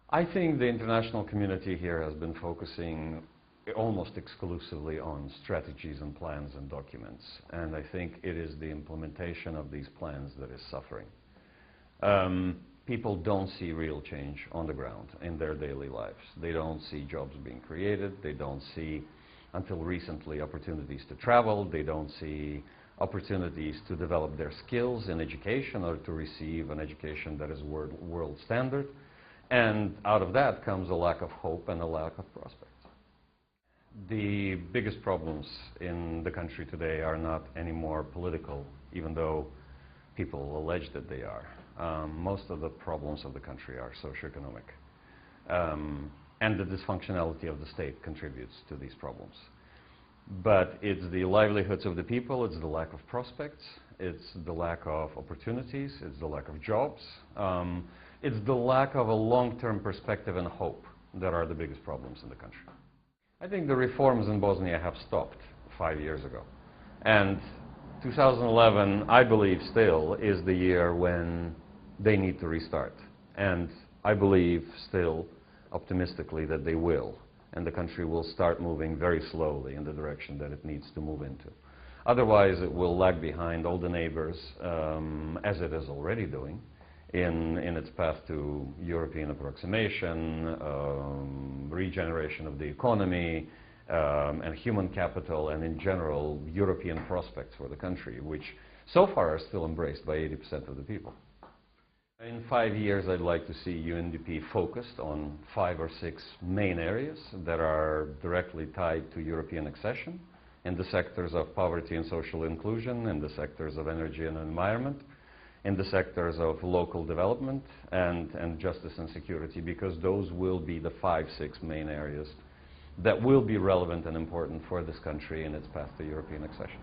I think the international community here has been focusing almost exclusively on strategies and plans and documents, and I think it is the implementation of these plans that is suffering. People don't see real change on the ground in their daily lives. They don't see jobs being created. They don't see, until recently, opportunities to travel. They don't see opportunities to develop their skills in education or to receive an education that is world standard. And out of that comes a lack of hope and a lack of prospects. The biggest problems in the country today are not anymore political, even though people allege that they are. Most of the problems of the country are socioeconomic. And the dysfunctionality of the state contributes to these problems. But it's the livelihoods of the people, it's the lack of prospects, it's the lack of opportunities, it's the lack of jobs. It's the lack of a long-term perspective and hope that are the biggest problems in the country. I think the reforms in Bosnia have stopped 5 years ago. And 2011, I believe still, is the year when they need to restart. And I believe still, optimistically, that they will. And the country will start moving very slowly in the direction that it needs to move into. Otherwise, it will lag behind all the neighbors, as it is already doing, in its path to European approximation, regeneration of the economy, and human capital, and in general, European prospects for the country, which so far are still embraced by 80% of the people. In 5 years, I'd like to see UNDP focused on 5 or 6 main areas that are directly tied to European accession, in the sectors of poverty and social inclusion, in the sectors of energy and environment, in the sectors of local development and justice and security, because those will be the 5, 6 main areas that will be relevant and important for this country in its path to European accession.